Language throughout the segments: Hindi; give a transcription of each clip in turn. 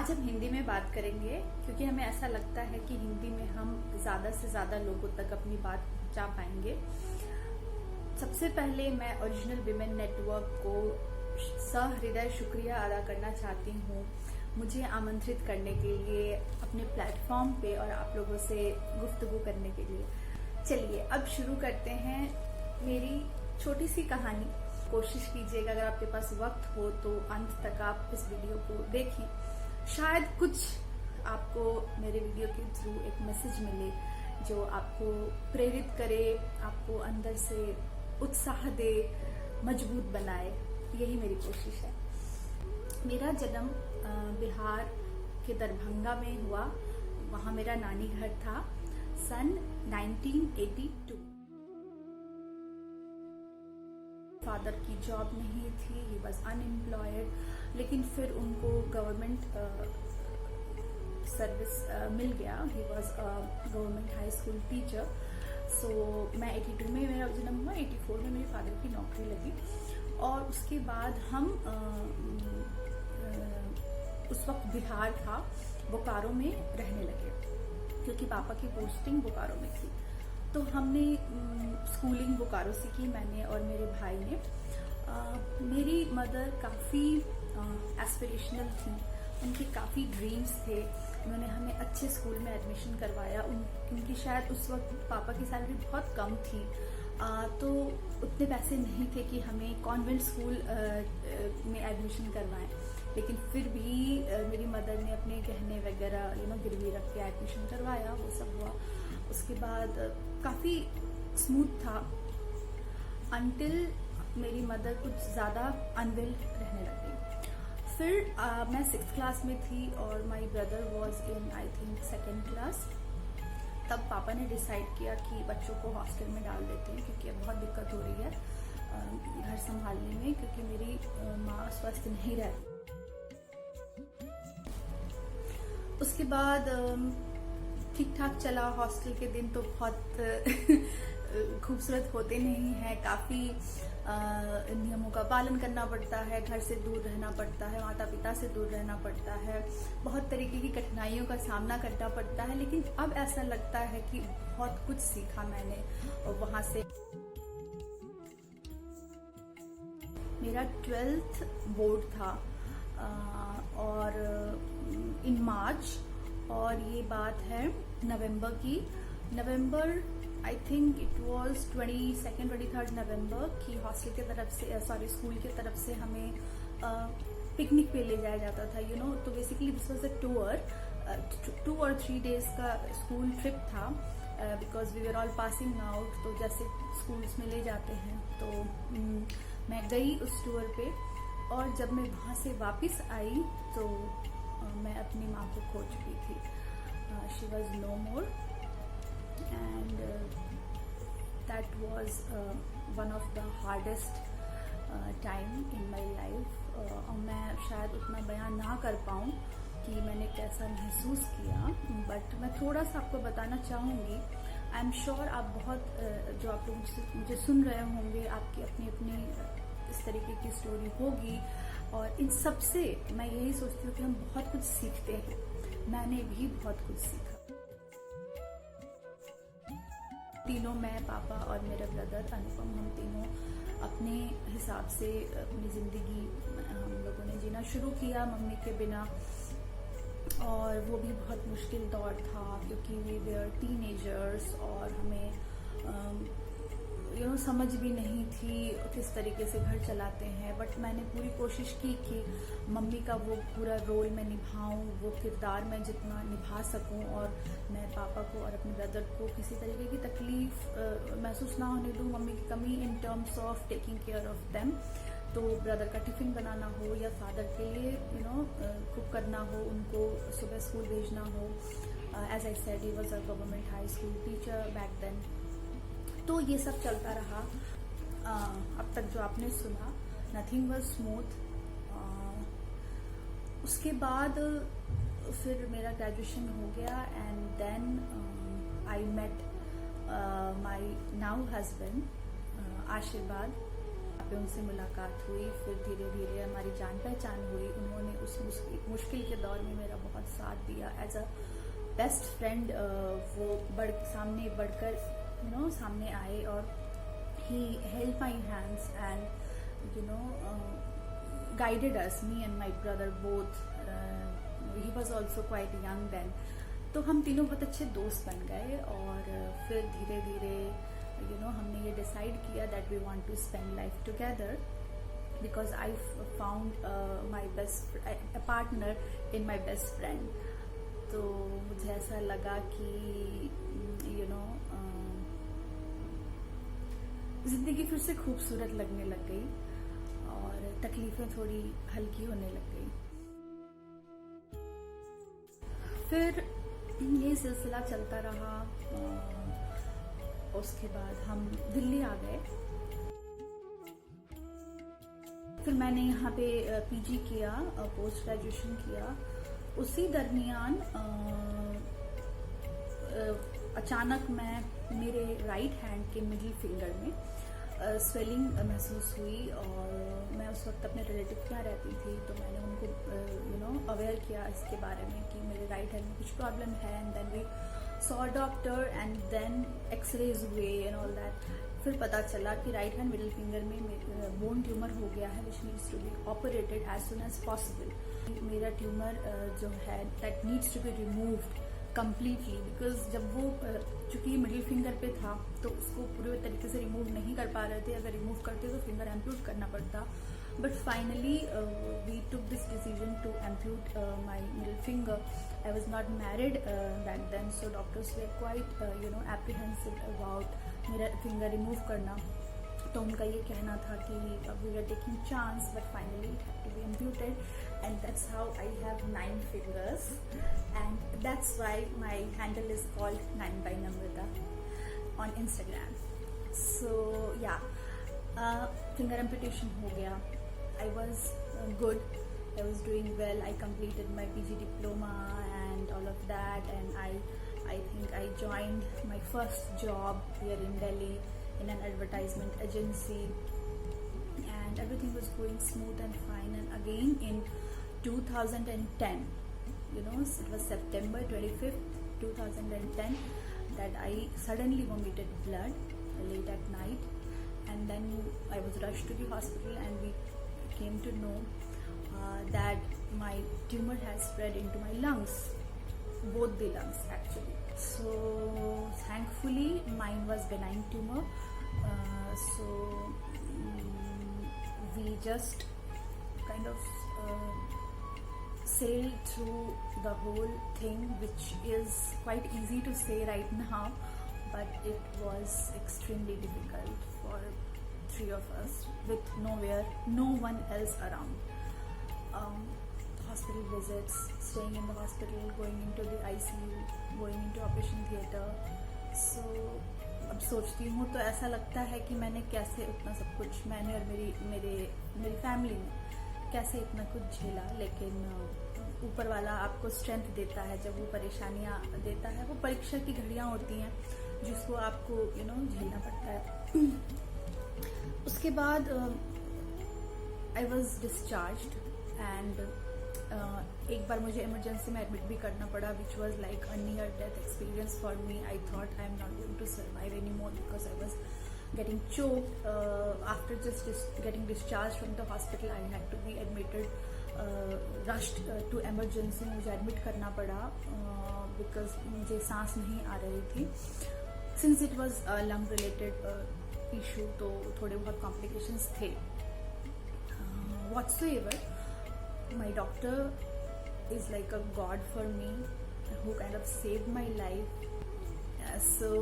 आज हम हिंदी में बात करेंगे क्योंकि हमें ऐसा लगता है कि हिंदी में हम ज्यादा से ज्यादा लोगों तक अपनी बात पहुंचा पाएंगे। सबसे पहले मैं ओरिजिनल विमेन नेटवर्क को सहृदय शुक्रिया अदा करना चाहती हूँ मुझे आमंत्रित करने के लिए अपने प्लेटफॉर्म पे और आप लोगों से गुफ्तगू करने के लिए। चलिए अब शुरू करते हैं मेरी छोटी सी कहानी। कोशिश कीजिएगा अगर आपके पास वक्त हो तो अंत तक आप इस वीडियो को देखें। शायद कुछ आपको मेरे वीडियो के थ्रू एक मैसेज मिले जो आपको प्रेरित करे, आपको अंदर से उत्साह दे, मजबूत बनाए। यही मेरी कोशिश है। मेरा जन्म बिहार के दरभंगा में हुआ। वहाँ मेरा नानी घर था सन 1982। फादर की जॉब नहीं थी, ही वॉज अनएम्प्लॉयड, लेकिन फिर उनको गवर्नमेंट सर्विस मिल गया। He was government high school teacher. So मैं 82 में मेरा जन्म हुआ, 84 में मेरे फादर की नौकरी लगी और उसके बाद हम उस वक्त बिहार था, बोकारो में रहने लगे क्योंकि पापा की पोस्टिंग बोकारो में थी। तो हमने स्कूलिंग बोकारो से की, मैंने और मेरे भाई ने। मेरी मदर काफ़ी एस्पिरेशनल थी, उनके काफ़ी ड्रीम्स थे। उन्होंने हमें अच्छे स्कूल में एडमिशन करवाया। उनकी शायद उस वक्त पापा की सैलरी बहुत कम थी, तो उतने पैसे नहीं थे कि हमें कॉन्वेंट स्कूल में एडमिशन करवाएं। लेकिन फिर भी मेरी मदर ने अपने गहने वगैरह गिरवी रख के एडमिशन करवाया। वो सब हुआ। उसके बाद काफ़ी स्मूथ था अनटिल मेरी मदर कुछ ज़्यादा अनवेल रहने लगी। फिर मैं 6th क्लास में थी और my brother was in I think 2nd class. तब पापा ने डिसाइड किया कि बच्चों को हॉस्टल में डाल देते हैं क्योंकि अब बहुत दिक्कत हो रही है घर संभालने में, क्योंकि मेरी माँ स्वस्थ नहीं रहती। उसके बाद ठीक ठाक चला। हॉस्टल के दिन तो बहुत खूबसूरत होते नहीं हैं। काफ़ी नियमों का पालन करना पड़ता है, घर से दूर रहना पड़ता है, माता पिता से दूर रहना पड़ता है, बहुत तरीके की कठिनाइयों का सामना करना पड़ता है। लेकिन अब ऐसा लगता है कि बहुत कुछ सीखा मैंने और वहाँ से। मेरा 12th बोर्ड था और इन मार्च, और ये बात है नवंबर की। नवंबर I think it was 22nd 23rd नवंबर की हॉस्टल के तरफ से स्कूल की तरफ से हमें पिकनिक पे ले जाया जाता था तो basically this was a tour, 2 or 3 days का स्कूल ट्रिप था because we were all passing out. तो जैसे स्कूल्स में ले जाते हैं तो मैं गई उस टूर पे, और जब मैं वहाँ से वापस आई तो मैं अपनी माँ को खो चुकी थी। She was no more and that was one of the hardest time in my life. और मैं शायद उतना बयान ना कर पाऊँ कि मैंने कैसा महसूस किया, बट मैं थोड़ा सा आपको बताना चाहूँगी। आई एम श्योर आप बहुत जो आप लोग मुझे सुन रहे होंगे, आपकी अपनी अपनी इस तरीके की स्टोरी होगी, और इन सब से मैं यही सोचती हूँ कि हम बहुत कुछ सीखते हैं। मैंने भी बहुत कुछ सीखा। तीनों, मैं, पापा और मेरा ब्रदर अनुपम, हम तीनों अपने हिसाब से अपनी ज़िंदगी हम लोगों ने जीना शुरू किया मम्मी के बिना। और वो भी बहुत मुश्किल दौर था क्योंकि वी वर टीनेजर्स और हमें समझ भी नहीं थी किस तरीके से घर चलाते हैं। बट मैंने पूरी कोशिश की कि मम्मी का वो पूरा रोल मैं निभाऊं, वो किरदार मैं जितना निभा सकूं, और मैं पापा को और अपने ब्रदर को किसी तरीके की तकलीफ महसूस ना होने दूं, मम्मी की कमी in terms of taking care of them. तो ब्रदर का टिफिन बनाना हो या फादर के लिए कुक करना हो, उनको सुबह स्कूल भेजना हो। As I said, he was a government high school teacher back then. तो ये सब चलता रहा अब तक जो आपने सुना। Nothing was smooth. उसके बाद फिर मेरा ग्रेजुएशन हो गया and then I met my now husband Ashirwad. पे उनसे मुलाकात हुई, फिर धीरे धीरे हमारी जान पहचान हुई। उन्होंने उस मुश्किल के दौर में मेरा बहुत साथ दिया एज अ बेस्ट फ्रेंड। वो सामने बढ़कर सामने आए और he held my hands and guided us, me and my brother both. He was also quite young then. तो हम तीनों बहुत अच्छे दोस्त बन गए और फिर धीरे धीरे हमने ये डिसाइड किया that we want to spend life together because I found my a partner in my best friend. तो मुझे ऐसा लगा कि जिंदगी फिर से खूबसूरत लगने लग गई और तकलीफें थोड़ी हल्की होने लग गई। फिर ये सिलसिला चलता रहा। उसके बाद हम दिल्ली आ गए। फिर मैंने यहाँ पे पीजी किया, पोस्ट ग्रेजुएशन किया। उसी दरमियान अचानक मेरे राइट हैंड के मिडिल फिंगर में स्वेलिंग महसूस हुई और मैं उस वक्त अपने रिलेटिव के यहाँ रहती थी। तो मैंने उनको अवेयर किया इसके बारे में कि मेरे राइट हैंड में कुछ प्रॉब्लम है। And then we saw doctor and then x-rays हुए एंड ऑल दैट। फिर पता चला कि राइट हैंड मिडिल फिंगर में बोन ट्यूमर हो गया है which needs to be operated as soon as possible. मेरा ट्यूमर जो है that needs to be removed completely because जब वो चूंकि मिडिल फिंगर पे था तो उसको पूरे तरीके से रिमूव नहीं कर पा रहे थे। अगर रिमूव करते तो फिंगर एम्प्यूट करना पड़ता। But finally we took this decision to amputate my middle finger. I was not married back then, so doctors were quite apprehensive about मेरा फिंगर रिमूव करना। तो उनका ये कहना था कि we are taking chance but finally it had to be amputated and that's how I have 9 fingers and that's why my handle is called 9 by Namrata on Instagram. So yeah, finger amputation हो गया. I was good, I was doing well. I completed my PG diploma and all of that, and I think I joined my first job here in Delhi in an advertisement agency, and everything was going smooth and fine. And again in 2010, it was September 25th 2010 that I suddenly vomited blood late at night, and then I was rushed to the hospital and we came to know that my tumor has spread into my lungs, both the lungs actually. So thankfully mine was benign tumor, so we just kind of sailed through the whole thing, which is quite easy to say right now, but it was extremely difficult for 3 of us with no one else around. Hospital visits, staying in the hospital, going into the ICU, going into operation theatre. So अब सोचती हूँ तो ऐसा लगता है कि मैंने कैसे उतना सब कुछ, मैंने और मेरी फैमिली ने कैसे इतना कुछ झेला। लेकिन ऊपर वाला आपको स्ट्रेंथ देता है जब वो परेशानियां देता है। वो परीक्षा की घड़ियां होती हैं जिसको आपको झेलना पड़ता है। उसके बाद आई वॉज डिस्चार्ज्ड एंड एक बार मुझे इमरजेंसी में एडमिट भी करना पड़ा, which was like a near death experience for me. I thought I am not going to survive any more because I was getting choked. After just getting discharged from the hospital, I had to be admitted, rushed to emergency. मुझे एडमिट करना पड़ा because मुझे सांस नहीं आ रही थी. Since it was a lung related issue, तो थोड़े बहुत complications थे. Whatsoever, my doctor is like a god for me, who kind of saved my life. So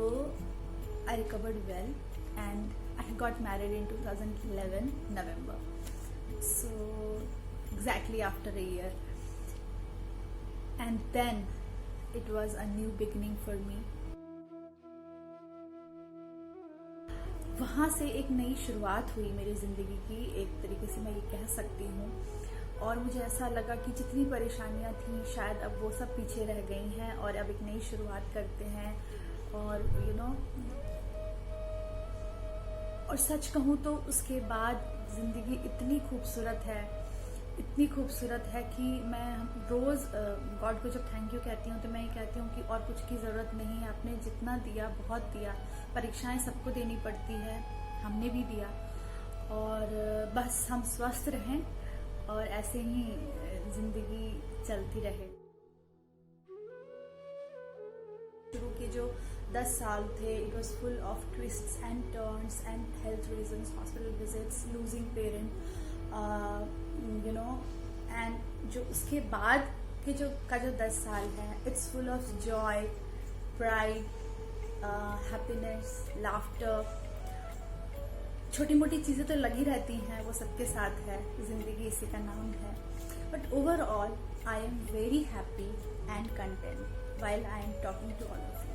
I recovered well. And I got married in 2011 November, so exactly after a year, and then it was a new beginning for me. वहाँ से एक नई शुरुआत हुई मेरी जिंदगी की, एक तरीके से मैं ये कह सकती हूँ। और मुझे ऐसा लगा कि जितनी परेशानियाँ थी शायद अब वो सब पीछे रह गई हैं और अब एक नई शुरुआत करते हैं। और और सच कहूँ तो उसके बाद जिंदगी इतनी खूबसूरत है कि मैं रोज गॉड को जब थैंक यू कहती हूँ तो मैं ये कहती हूँ कि और कुछ की जरूरत नहीं है। आपने जितना दिया बहुत दिया। परीक्षाएं सबको देनी पड़ती है, हमने भी दिया, और बस हम स्वस्थ रहें और ऐसे ही जिंदगी चलती रहे। शुरू के जो 10 साल थे, it was full of twists and turns and health reasons, hospital visits, losing parent, you know, and जो उसके बाद के जो 10 साल है, it's full of Joy, pride, happiness, laughter. छोटी मोटी चीजें तो लगी रहती हैं, वो सबके साथ है, जिंदगी इसी का नाम है। But overall I am very happy and content while I am talking to all of you.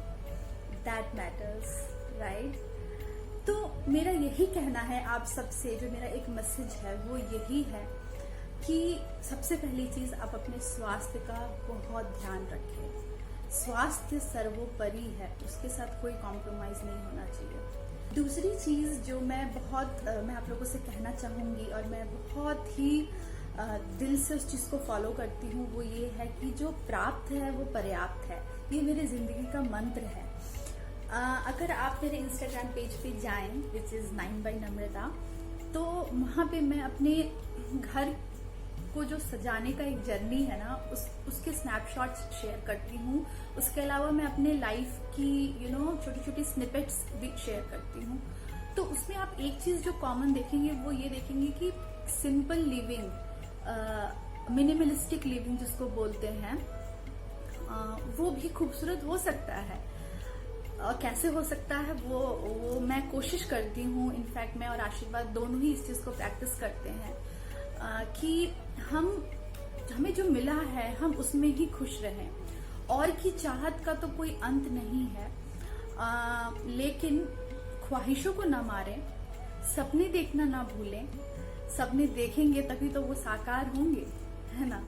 That matters, right? तो मेरा यही कहना है आप सबसे, जो मेरा एक मैसेज है वो यही है कि सबसे पहली चीज आप अपने स्वास्थ्य का बहुत ध्यान रखें। स्वास्थ्य सर्वोपरि है, उसके साथ कोई कॉम्प्रोमाइज नहीं होना चाहिए। दूसरी चीज जो मैं आप लोगों से कहना चाहूंगी और मैं बहुत ही दिल से उस चीज को फॉलो करती हूँ, वो ये है कि जो प्राप्त है वो पर्याप्त है। ये मेरी जिंदगी का मंत्र है। अगर आप मेरे इंस्टाग्राम पेज पे जाएं, विच इज 9/नम्रता, तो वहां पे मैं अपने घर को जो सजाने का एक जर्नी है ना, उसके स्नैपशॉट्स शेयर करती हूँ। उसके अलावा मैं अपने लाइफ की छोटी छोटी स्निपेट्स भी शेयर करती हूँ। तो उसमें आप एक चीज जो कॉमन देखेंगे वो ये देखेंगे कि सिंपल लिविंग, मिनिमलिस्टिक लिविंग जिसको बोलते हैं, वो भी खूबसूरत हो सकता है। और कैसे हो सकता है वो मैं कोशिश करती हूँ। इनफैक्ट मैं और आशीर्वाद दोनों ही इस चीज को प्रैक्टिस करते हैं कि हमें जो मिला है हम उसमें ही खुश रहें। और की चाहत का तो कोई अंत नहीं है, लेकिन ख्वाहिशों को ना मारें, सपने देखना ना भूलें। सपने देखेंगे तभी तो वो साकार होंगे, है ना।